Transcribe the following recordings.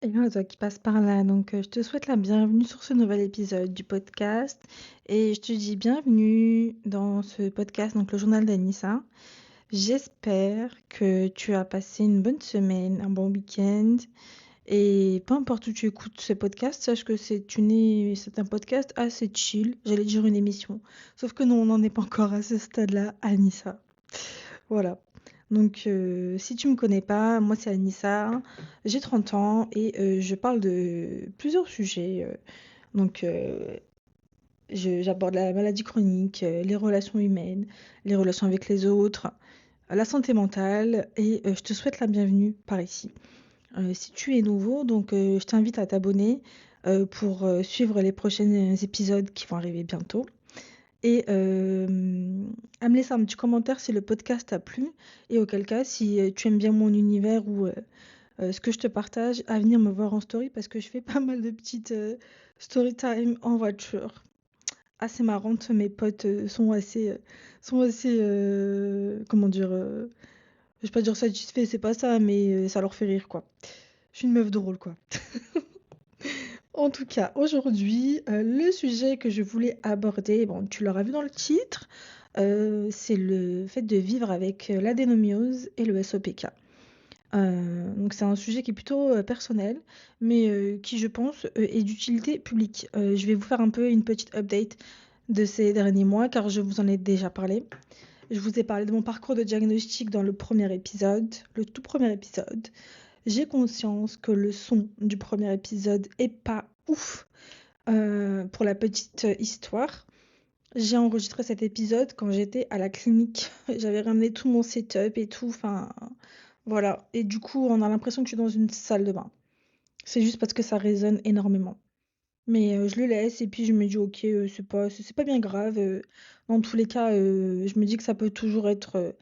Hello, toi qui passes par là. Je te souhaite la bienvenue sur ce nouvel épisode du podcast et je te dis bienvenue dans ce podcast, donc le journal d'Anissa. J'espère que tu as passé une bonne semaine, un bon week-end et peu importe où tu écoutes ce podcast, sache que c'est un podcast assez chill, j'allais dire une émission. Sauf que non, on n'en est pas encore à ce stade-là, Anissa. Voilà. Si tu me connais pas, moi c'est Anissa, j'ai 30 ans et je parle de plusieurs sujets. Donc, euh, J'aborde la maladie chronique, les relations humaines, les relations avec les autres, la santé mentale et je te souhaite la bienvenue par ici. Si tu es nouveau, je t'invite à t'abonner pour suivre les prochains épisodes qui vont arriver bientôt et à me laisser un petit commentaire si le podcast t'a plu et auquel cas, si tu aimes bien mon univers ou ce que je te partage, à venir me voir en story parce que je fais pas mal de petites story time en voiture. Assez marrantes, mes potes comment dire, je vais pas dire satisfaits, c'est pas ça, mais ça leur fait rire quoi. Je suis une meuf drôle quoi. En tout cas, aujourd'hui, le sujet que je voulais aborder, bon, tu l'auras vu dans le titre, c'est le fait de vivre avec l'adénomiose et le SOPK. C'est un sujet qui est plutôt personnel, mais qui, je pense, est d'utilité publique. Je vais vous faire un peu une petite update de ces derniers mois, car je vous en ai déjà parlé. Je vous ai parlé de mon parcours de diagnostic dans le premier épisode, le tout premier épisode. J'ai conscience que le son du premier épisode est pas ouf. Pour la petite histoire, j'ai enregistré cet épisode quand j'étais à la clinique. J'avais ramené tout mon setup et tout, enfin voilà. Et du coup, on a l'impression que je suis dans une salle de bain. C'est juste parce que ça résonne énormément. Mais je le laisse et puis je me dis ok, c'est pas bien grave. Dans tous les cas, je me dis que ça peut toujours être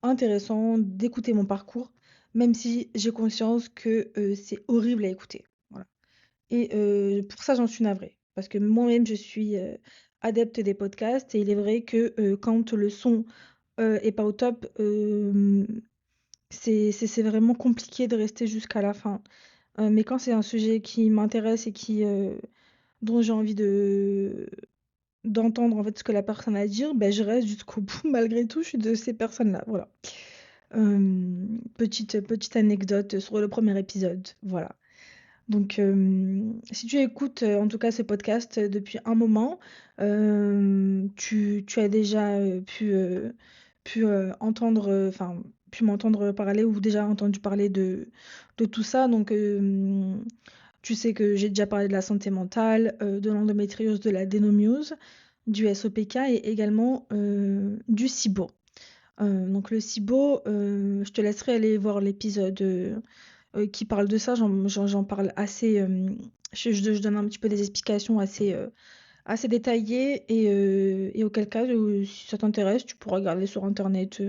intéressant d'écouter mon parcours, même si j'ai conscience que c'est horrible à écouter. Voilà. Et pour ça, j'en suis navrée. Parce que moi-même, je suis adepte des podcasts et il est vrai que quand le son est pas au top, c'est vraiment compliqué de rester jusqu'à la fin. Mais quand c'est un sujet qui m'intéresse et dont j'ai envie d'entendre en fait ce que la personne a à dire, ben, je reste jusqu'au bout. Malgré tout, je suis de ces personnes-là. Voilà. Petite anecdote sur le premier épisode. Voilà. Si tu écoutes en tout cas ce podcast depuis un moment, tu as déjà entendre, enfin, pu m'entendre parler ou déjà entendu parler de tout ça. Tu sais que j'ai déjà parlé de la santé mentale, de l'endométriose, de la dénomiose, du SOPK et également du SIBO. Le SIBO, je te laisserai aller voir l'épisode qui parle de ça. J'en parle assez. Je donne un petit peu des explications assez détaillées et auquel cas, si ça t'intéresse, tu pourras regarder sur internet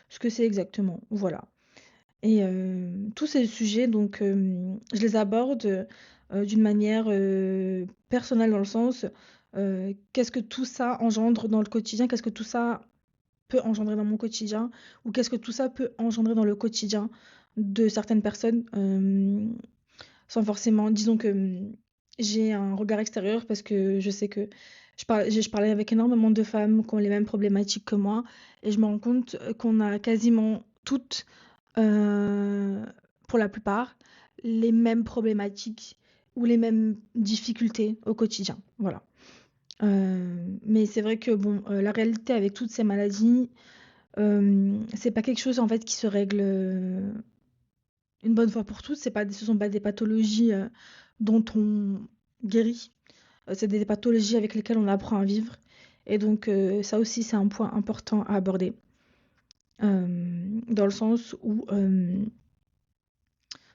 ce que c'est exactement. Voilà. Et tous ces sujets, je les aborde d'une manière personnelle dans le sens qu'est-ce que tout ça engendre dans le quotidien, qu'est-ce que tout ça peut engendrer dans mon quotidien ou qu'est-ce que tout ça peut engendrer dans le quotidien de certaines personnes sans forcément, disons que j'ai un regard extérieur parce que je sais que je parlais avec énormément de femmes qui ont les mêmes problématiques que moi et je me rends compte qu'on a quasiment toutes, euh, pour la plupart, les mêmes problématiques ou les mêmes difficultés au quotidien. Voilà. Mais c'est vrai que bon, la réalité avec toutes ces maladies, c'est pas quelque chose en fait qui se règle une bonne fois pour toutes. Ce sont pas des pathologies dont on guérit. C'est des pathologies avec lesquelles on apprend à vivre. Et ça aussi, c'est un point important à aborder. Dans le sens où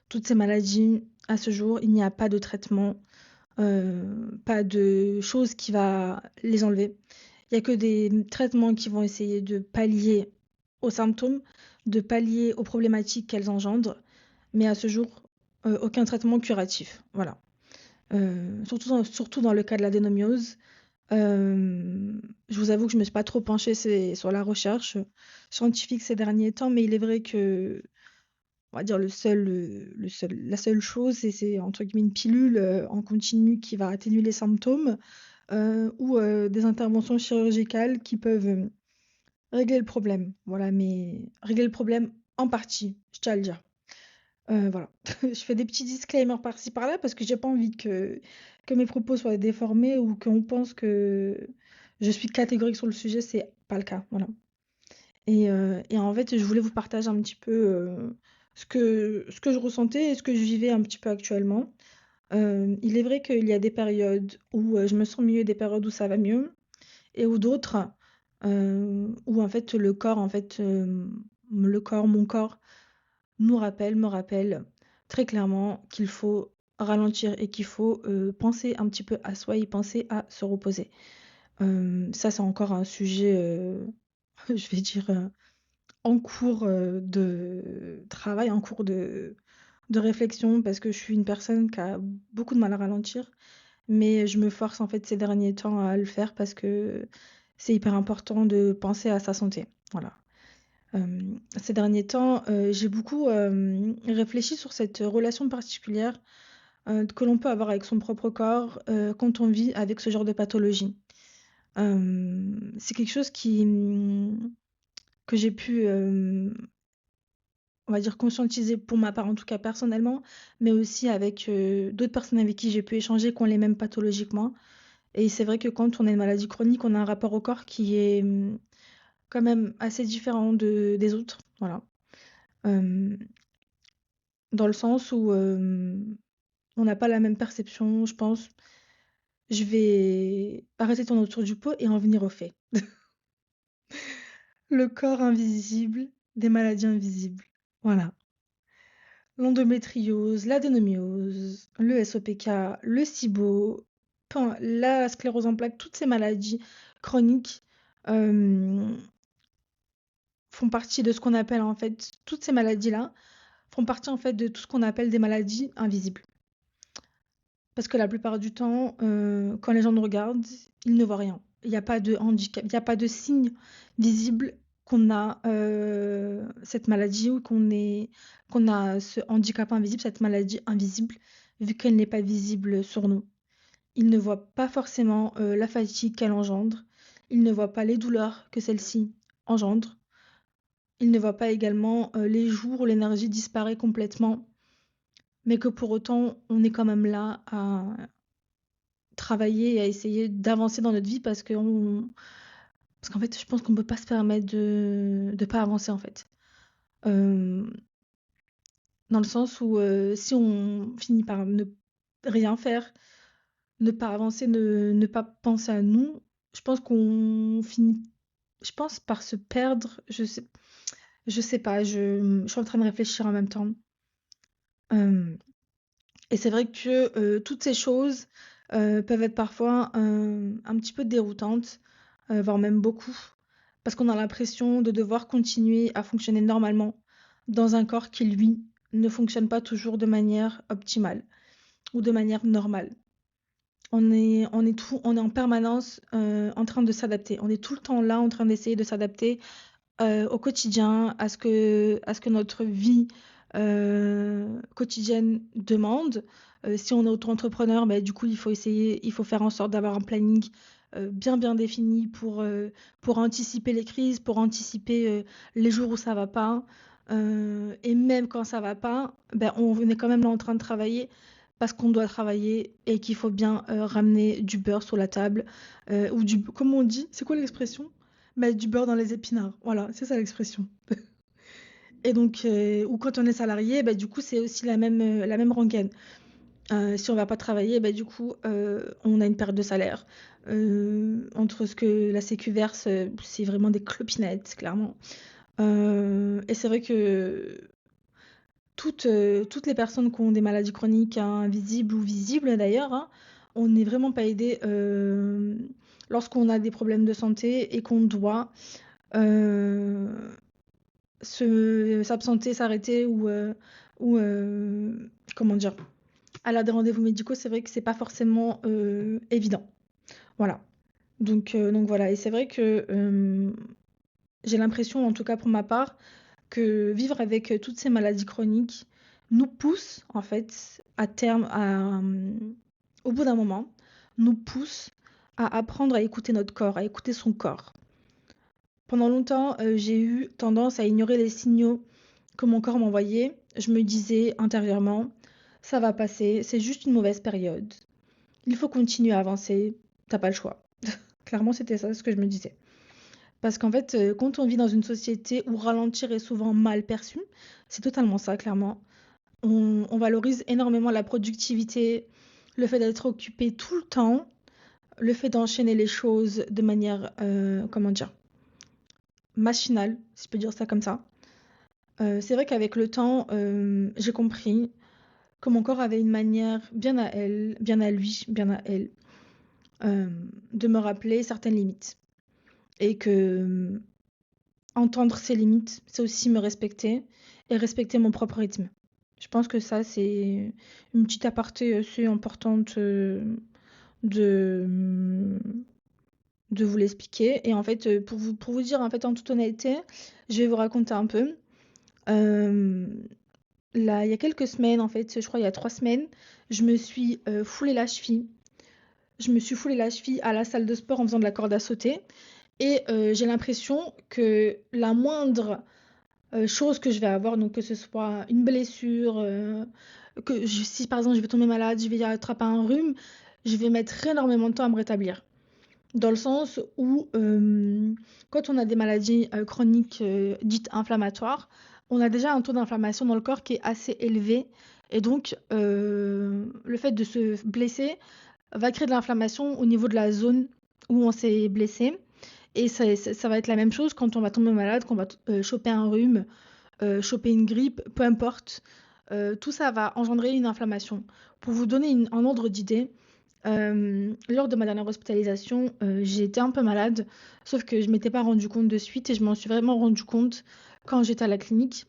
toutes ces maladies, à ce jour, il n'y a pas de traitement, pas de chose qui va les enlever. Il n'y a que des traitements qui vont essayer de pallier aux symptômes, de pallier aux problématiques qu'elles engendrent, mais à ce jour, aucun traitement curatif. Voilà. Surtout dans le cas de l'adénomiose. Je vous avoue que je me suis pas trop penchée sur la recherche scientifique ces derniers temps, mais il est vrai que on va dire la seule chose, c'est entre guillemets une pilule en continu qui va atténuer les symptômes ou des interventions chirurgicales qui peuvent régler le problème. Voilà, mais régler le problème en partie, je tiens à le dire. Voilà. Je fais des petits disclaimers par-ci par-là parce que j'ai pas envie que mes propos soient déformés ou qu'on pense que je suis catégorique sur le sujet, c'est pas le cas. Voilà. Et en fait, je voulais vous partager un petit peu ce que je ressentais et ce que je vivais un petit peu actuellement. Il est vrai qu'il y a des périodes où je me sens mieux, des périodes où ça va mieux, et où d'autres où en fait le corps, mon corps me rappelle très clairement qu'il faut ralentir et qu'il faut penser un petit peu à soi et penser à se reposer. Ça, c'est encore un sujet, je vais dire, en cours de travail, en cours de réflexion, parce que je suis une personne qui a beaucoup de mal à ralentir, mais je me force en fait ces derniers temps à le faire parce que c'est hyper important de penser à sa santé. Voilà. Ces derniers temps, j'ai beaucoup réfléchi sur cette relation particulière que l'on peut avoir avec son propre corps quand on vit avec ce genre de pathologie. C'est quelque chose que j'ai pu, on va dire, conscientiser pour ma part, en tout cas personnellement, mais aussi avec d'autres personnes avec qui j'ai pu échanger qui ont les mêmes pathologies que moi. Et c'est vrai que quand on a une maladie chronique, on a un rapport au corps qui est quand même assez différent des autres. Voilà. Euh, Dans le sens où on n'a pas la même perception, je pense. Je vais arrêter de tourner autour du pot et en venir aux faits. Le corps invisible des maladies invisibles. Voilà. L'endométriose, l'adénomiose, le SOPK, le SIBO, enfin, la sclérose en plaques, toutes ces maladies chroniques euh, font partie de ce qu'on appelle en fait, toutes ces maladies-là font partie en fait de tout ce qu'on appelle des maladies invisibles. Parce que la plupart du temps, quand les gens nous regardent, ils ne voient rien. Il n'y a pas de handicap, il n'y a pas de signe visible qu'on a cette maladie ou qu'on a ce handicap invisible, cette maladie invisible, vu qu'elle n'est pas visible sur nous. Ils ne voient pas forcément la fatigue qu'elle engendre. Ils ne voient pas les douleurs que celle-ci engendre. Ils ne voient pas également les jours où l'énergie disparaît complètement, mais que pour autant, on est quand même là à travailler et à essayer d'avancer dans notre vie parce qu'en fait, je pense qu'on peut pas se permettre de pas avancer, en fait. Hem, Dans le sens où, si on finit par ne rien faire, ne pas avancer, ne pas penser à nous, je pense qu'on finit je pense par se perdre, je sais pas, je suis en train de réfléchir en même temps. Hem Et c'est vrai que, toutes ces choses, peuvent être parfois, un petit peu déroutantes, voire même beaucoup. Parce qu'on a l'impression de devoir continuer à fonctionner normalement dans un corps qui, lui, ne fonctionne pas toujours de manière optimale ou de manière normale. On est en permanence, en train de s'adapter. On est tout le temps là en train d'essayer de s'adapter au quotidien, à ce que notre vie quotidienne demande. Si on est auto-entrepreneur, bah, du coup, il faut faire en sorte d'avoir un planning bien défini pour anticiper les crises, pour anticiper les jours où ça va pas. Et même quand ça va pas, ben, on est quand même là en train de travailler parce qu'on doit travailler et qu'il faut bien ramener du beurre sur la table ou comment on dit, c'est quoi l'expression? Mettre du beurre dans les épinards. Voilà, c'est ça l'expression. Et donc, ou quand on est salarié, bah, du coup, c'est aussi la même rengaine. Si on va pas travailler, bah, du coup, on a une perte de salaire. Entre ce que la sécu verse, c'est vraiment des clopinettes, clairement. Et c'est vrai que toutes les personnes qui ont des maladies chroniques, hein, invisibles ou visibles d'ailleurs, hein, on n'est vraiment pas aidé lorsqu'on a des problèmes de santé et qu'on doit euh, s'absenter, s'arrêter ou comment dire, aller à des rendez-vous médicaux, c'est vrai que c'est pas forcément évident. Voilà. Donc voilà. Et c'est vrai que j'ai l'impression, en tout cas pour ma part, que vivre avec toutes ces maladies chroniques nous pousse, en fait, à terme, au bout d'un moment, nous pousse à apprendre à écouter notre corps, à écouter son corps. Pendant longtemps, j'ai eu tendance à ignorer les signaux que mon corps m'envoyait. Je me disais intérieurement, ça va passer, c'est juste une mauvaise période. Il faut continuer à avancer, t'as pas le choix. Clairement, c'était ça ce que je me disais. Parce qu'en fait, quand on vit dans une société où ralentir est souvent mal perçu, c'est totalement ça, clairement. On valorise énormément la productivité, le fait d'être occupé tout le temps, le fait d'enchaîner les choses de manière, comment dire, machinale, si je peux dire ça comme ça. C'est vrai qu'avec le temps, j'ai compris que mon corps avait une manière bien à elle, bien à lui, bien à elle, de me rappeler certaines limites. Et que entendre ses limites, c'est aussi me respecter et respecter mon propre rythme. Je pense que ça, c'est une petite aparté assez importante de, de vous l'expliquer. Et en fait, pour vous dire, en fait, en toute honnêteté, je vais vous raconter un peu. Euh, Là, il y a quelques semaines, en fait, je crois il y a 3 semaines, je me suis foulé la cheville. Je me suis foulé la cheville à la salle de sport en faisant de la corde à sauter. Et j'ai l'impression que la moindre chose que je vais avoir, donc que ce soit une blessure, si par exemple je vais tomber malade, je vais attraper un rhume, je vais mettre énormément de temps à me rétablir. Dans le sens où, quand on a des maladies chroniques dites inflammatoires, on a déjà un taux d'inflammation dans le corps qui est assez élevé. Et donc, le fait de se blesser va créer de l'inflammation au niveau de la zone où on s'est blessé. Et ça va être la même chose quand on va tomber malade, qu'on va choper un rhume, choper une grippe, peu importe. Tout ça va engendrer une inflammation. Pour vous donner un ordre d'idée, lors de ma dernière hospitalisation, j'ai été un peu malade, sauf que je ne m'étais pas rendu compte de suite et je m'en suis vraiment rendu compte quand j'étais à la clinique.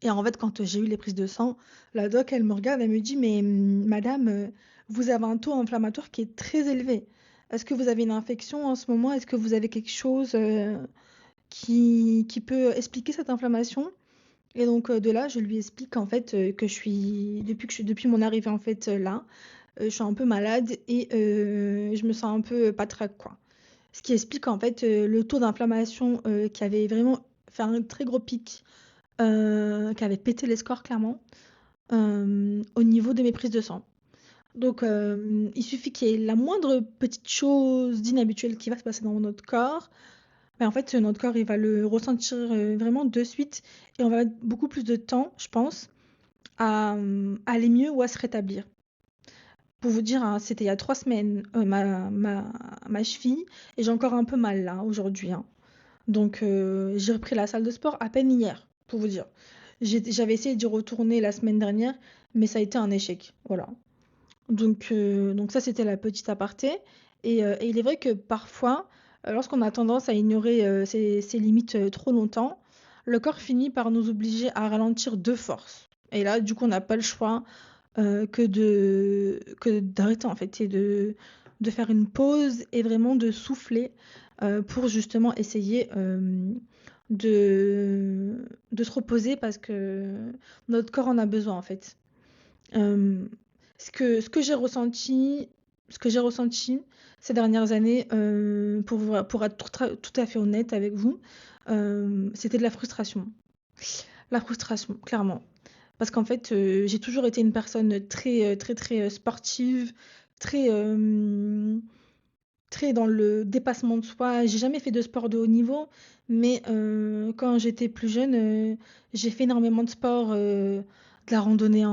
Et en fait, quand j'ai eu les prises de sang, la doc, elle me regarde, elle me dit, mais madame, vous avez un taux inflammatoire qui est très élevé. Est-ce que vous avez une infection en ce moment? Est-ce que vous avez quelque chose qui peut expliquer cette inflammation? Et donc de là, je lui explique en fait que depuis mon arrivée en fait là, je suis un peu malade et je me sens un peu patraque quoi. Ce qui explique en fait le taux d'inflammation qui avait vraiment fait un très gros pic, qui avait pété les scores clairement au niveau de mes prises de sang. Donc il suffit qu'il y ait la moindre petite chose d'inhabituel qui va se passer dans notre corps. Mais en fait, notre corps, il va le ressentir vraiment de suite et on va mettre beaucoup plus de temps, je pense, à aller mieux ou à se rétablir. Pour vous dire, hein, c'était il y a 3 semaines, ma cheville, et j'ai encore un peu mal là, aujourd'hui, hein. Donc, j'ai repris la salle de sport à peine hier, pour vous dire. J'avais essayé d'y retourner la semaine dernière, mais ça a été un échec. Voilà. Donc ça, c'était la petite aparté. Et il est vrai que parfois, lorsqu'on a tendance à ignorer ses limites trop longtemps, le corps finit par nous obliger à ralentir de force. Et là, du coup, on n'a pas le choix que d'arrêter en fait et de faire une pause et vraiment de souffler pour justement essayer de se reposer parce que notre corps en a besoin en fait. Euh, ce que j'ai ressenti ces dernières années, pour être tout à fait honnête avec vous, c'était de la frustration. La frustration, clairement. Parce qu'en fait, j'ai toujours été une personne très, très, très sportive, très, très dans le dépassement de soi. J'ai jamais fait de sport de haut niveau, mais quand j'étais plus jeune, j'ai fait énormément de sport, de la randonnée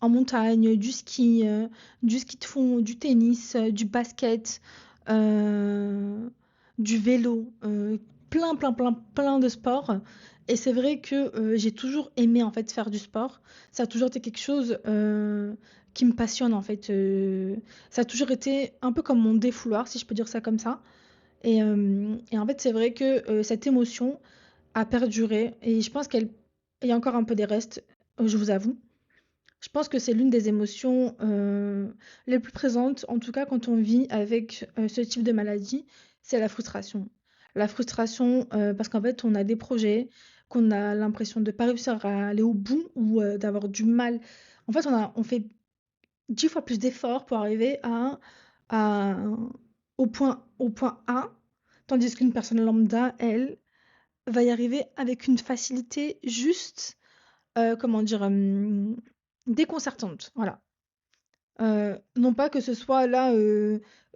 en montagne, du ski de fond, du tennis, du basket, euh, du vélo, plein, plein, plein, plein de sports. Et c'est vrai que j'ai toujours aimé en fait faire du sport. Ça a toujours été quelque chose qui me passionne en fait. Ça a toujours été un peu comme mon défouloir, si je peux dire ça comme ça. Et en fait, c'est vrai que cette émotion a perduré. Et je pense qu'elle il y a encore un peu des restes, je vous avoue. Je pense que c'est l'une des émotions les plus présentes, en tout cas quand on vit avec ce type de maladie, c'est la frustration. la frustration, parce qu'en fait, on a des projets qu'on a l'impression de pas réussir à aller au bout ou, d'avoir du mal. En fait, on fait 10 fois plus d'efforts pour arriver à au point A, tandis qu'une personne lambda, elle, va y arriver avec une facilité juste, comment dire? Déconcertante, voilà. Non pas que ce soit là,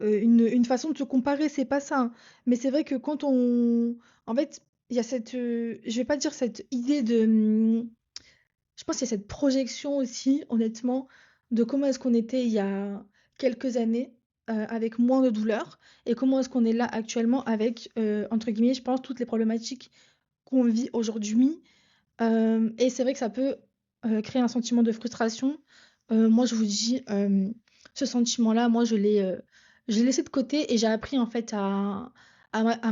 une façon de se comparer, c'est pas ça, hein. Mais c'est vrai que quand on en fait, il y a cette, je vais pas dire cette idée de, je pense qu'il y a cette projection aussi, honnêtement, de comment est-ce qu'on était il y a quelques années, avec moins de douleur et comment est-ce qu'on est là actuellement avec, entre guillemets, je pense, toutes les problématiques qu'on vit aujourd'hui. Et c'est vrai que ça peut, créer un sentiment de frustration. Moi, je vous dis, ce sentiment-là, moi, je l'ai laissé de côté et j'ai appris, en fait, à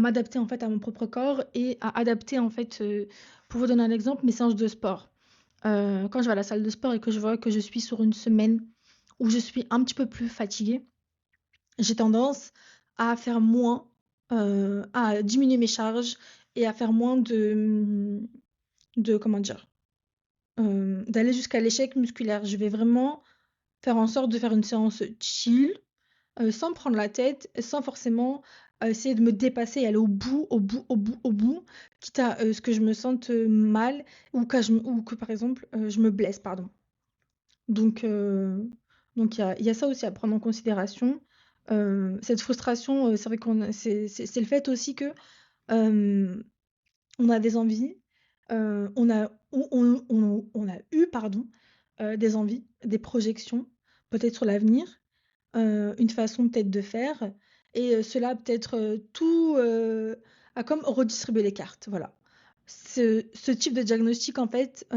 m'adapter, en fait, à mon propre corps et à adapter, en fait, pour vous donner un exemple, mes séances de sport. Quand je vais à la salle de sport et que je vois que je suis sur une semaine où je suis un petit peu plus fatiguée, j'ai tendance à faire moins, à diminuer mes charges et à faire moins de comment dire? D'aller jusqu'à l'échec musculaire. Je vais vraiment faire en sorte de faire une séance chill, sans me prendre la tête, sans forcément, essayer de me dépasser et aller au bout, au bout, au bout, au bout, quitte à, ce que je me sente, mal ou que par exemple, je me blesse, pardon. Donc il y a ça aussi à prendre en considération. Cette frustration, c'est vrai c'est le fait aussi que, hem on a des envies, on a eu, pardon, des envies, des projections, peut-être sur l'avenir, une façon peut-être de faire et cela peut-être, tout, a comme redistribué les cartes, voilà. Ce type de diagnostic en fait,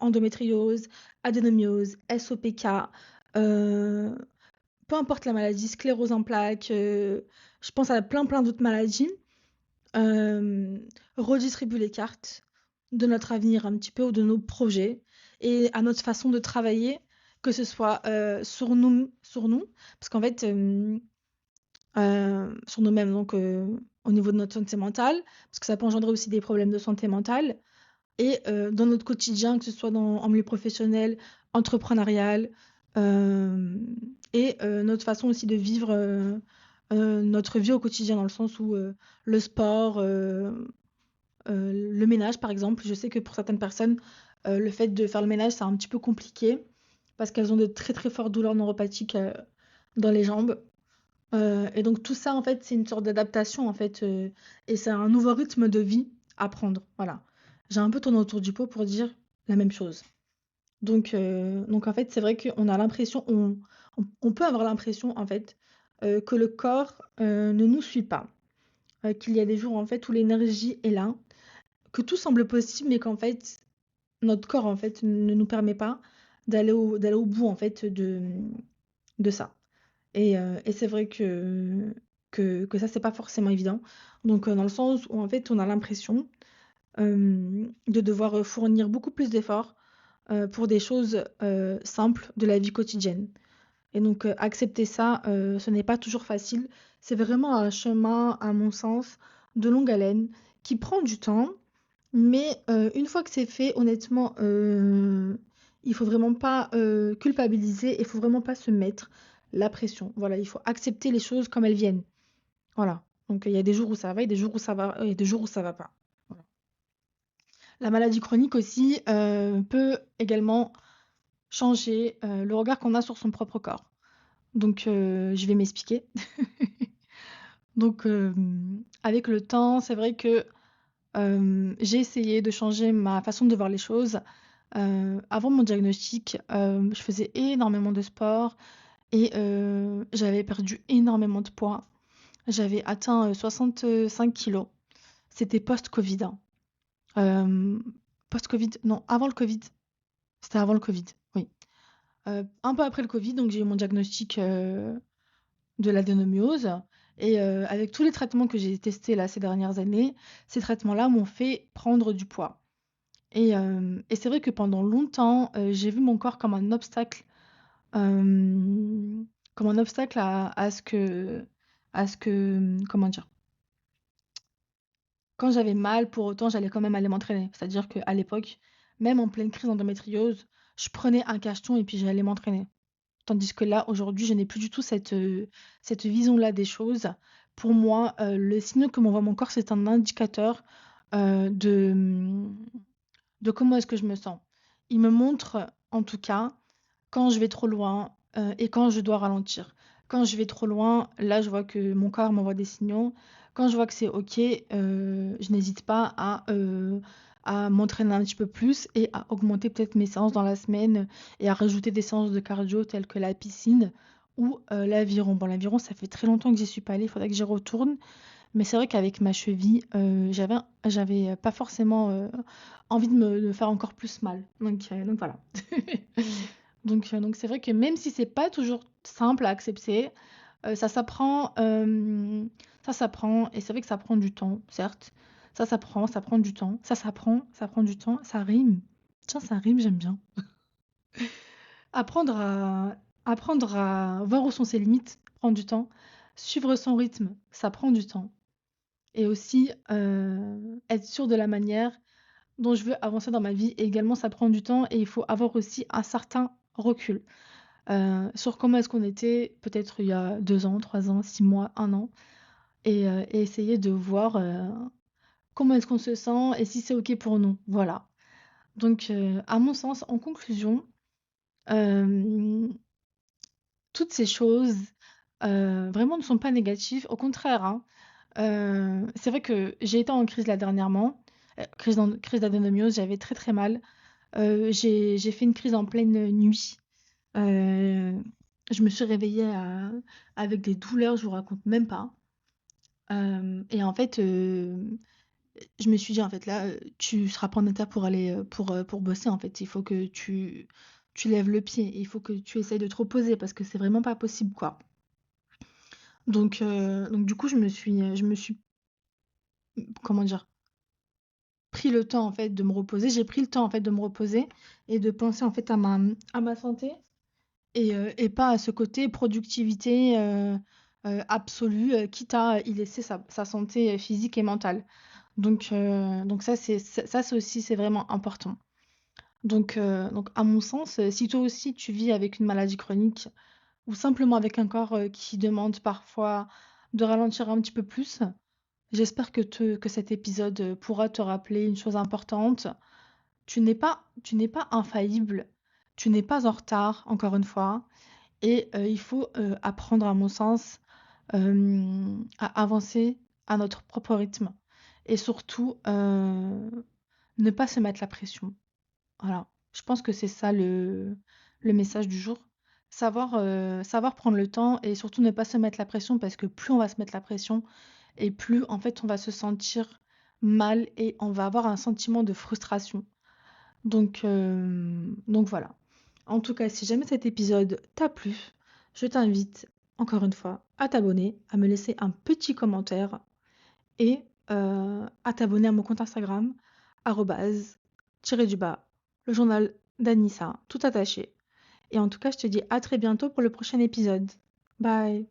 endométriose, adénomiose, SOPK, heu, peu importe la maladie, sclérose en plaques, je pense à plein, plein d'autres maladies. Hem, Redistribue les cartes de notre avenir un petit peu ou de nos projets et à notre façon de travailler, que ce soit, sur nous, parce qu'en fait, sur nous-mêmes donc, au niveau de notre santé mentale, parce que ça peut engendrer aussi des problèmes de santé mentale et dans notre quotidien, que ce soit en milieu professionnel, entrepreneurial, hem et notre façon aussi de vivre, notre vie au quotidien dans le sens où, le sport, le ménage, par exemple, je sais que pour certaines personnes, le fait de faire le ménage, c'est un petit peu compliqué parce qu'elles ont de très, très fortes douleurs neuropathiques, dans les jambes, et donc tout ça, en fait, c'est une sorte d'adaptation, en fait, et c'est un nouveau rythme de vie à prendre, voilà. J'ai un peu tourné autour du pot pour dire la même chose. Donc en fait, c'est vrai qu'on a l'impression on peut avoir l'impression, en fait, que le corps, ne nous suit pas, qu'il y a des jours, en fait, où l'énergie est là, que tout semble possible, mais qu'en fait, notre corps, en fait, ne nous permet pas d'aller au bout, en fait, de ça. Et c'est vrai que ça, c'est pas forcément évident. Donc, dans le sens où, en fait, on a l'impression, de devoir, fournir beaucoup plus d'efforts, pour des choses, simples de la vie quotidienne. Et donc, accepter ça, ce n'est pas toujours facile. C'est vraiment un chemin, à mon sens, de longue haleine, qui prend du temps, mais une fois que c'est fait, honnêtement, il faut vraiment pas, culpabiliser et il faut vraiment pas se mettre la pression. Voilà, il faut accepter les choses comme elles viennent. Voilà. Donc il y a des jours où ça va et des jours où ça va et des jours où ça va pas. Voilà. La maladie chronique aussi, peut également changer, le regard qu'on a sur son propre corps. Donc je vais m'expliquer. Donc avec le temps, c'est vrai que j'ai essayé de changer ma façon de voir les choses. Avant mon diagnostic, je faisais énormément de sport et j'avais perdu énormément de poids. J'avais atteint, 65 kilos. C'était post-Covid, hein. Hem, Post-Covid, non, avant le Covid. C'était avant le Covid, oui. Un peu après le Covid, donc j'ai eu mon diagnostic, de l'adénomiose et avec tous les traitements que j'ai testés là ces dernières années, ces traitements-là m'ont fait prendre du poids. Et c'est vrai que pendant longtemps, j'ai vu mon corps hem, comme un obstacle à ce que, comment dire? Quand j'avais mal, pour autant, j'allais quand même aller m'entraîner. C'est-à-dire qu'à l'époque, même en pleine crise d'endométriose, je prenais un cacheton et puis j'allais m'entraîner. Tandis que là, aujourd'hui, je n'ai plus du tout cette vision-là des choses. Pour moi, le signal que m'envoie mon corps, c'est un indicateur, de, de comment est-ce que je me sens. Il me montre, en tout cas, quand je vais trop loin, et quand je dois ralentir. Quand je vais trop loin, là, je vois que mon corps m'envoie des signaux. Quand je vois que c'est OK, je n'hésite pas à m'entraîner un petit peu plus et à augmenter peut-être mes séances dans la semaine et à rajouter des séances de cardio telles que la piscine ou l'aviron. Bon, l'aviron, ça fait très longtemps que j'y suis pas allée, il faudrait que j'y retourne. Mais c'est vrai qu'avec ma cheville, j'avais pas forcément envie de me faire encore plus mal. Donc voilà. Donc c'est vrai que même si c'est pas toujours simple à accepter, ça s'apprend, ça s'apprend et c'est vrai que ça prend du temps, certes. Ça prend du temps. Ça prend du temps. Ça rime. Tiens, ça rime, j'aime bien. Apprendre à apprendre à voir où sont ses limites prend du temps. Suivre son rythme, ça prend du temps. Et aussi, être sûr de la manière dont je veux avancer dans ma vie également, ça prend du temps et il faut avoir aussi un certain recul, sur comment est-ce qu'on était peut-être il y a 2 ans, 3 ans, 6 mois, 1 an et essayer de voir, comment est-ce qu'on se sent et si c'est OK pour nous. Voilà. Donc, à mon sens, en conclusion, hem, toutes ces choses, vraiment ne sont pas négatives. Au contraire, hein. C'est vrai que j'ai été en crise là dernièrement, crise d'adénomiose, j'avais très, très mal. J'ai fait une crise en pleine nuit. Heu, je me suis réveillée avec des douleurs, je vous raconte même pas. Hem et en fait, je me suis dit: «En fait, là, tu seras pas en état pour aller, pour bosser, en fait. Il faut que tu lèves le pied. Il faut que tu essayes de te reposer parce que c'est vraiment pas possible, quoi». Donc du coup, je me suis, comment dire? Pris le temps, en fait, de me reposer. J'ai pris le temps, en fait, de me reposer et de penser, en fait, à ma santé et pas à ce côté productivité, absolue, quitte à y laisser sa santé, physique et mentale. Donc ça, c'est aussi, c'est vraiment important. Donc à mon sens, si toi aussi tu vis avec une maladie chronique ou simplement avec un corps, qui demande parfois de ralentir un petit peu plus, j'espère que cet épisode, pourra te rappeler une chose importante. Tu n'es pas infaillible, tu n'es pas en retard, encore une fois et il faut, apprendre à mon sens, à avancer à notre propre rythme et surtout, ne pas se mettre la pression. Voilà, je pense que c'est ça le message du jour. Savoir prendre le temps et surtout ne pas se mettre la pression parce que plus on va se mettre la pression et plus, en fait, on va se sentir mal et on va avoir un sentiment de frustration. Donc voilà. En tout cas, si jamais cet épisode t'a plu, je t'invite, encore une fois, à t'abonner, à me laisser un petit commentaire et à t'abonner à mon compte Instagram, arrobase, tiré du bas, le journal d'Anissa, tout attaché. Et en tout cas, je te dis à très bientôt pour le prochain épisode. Bye!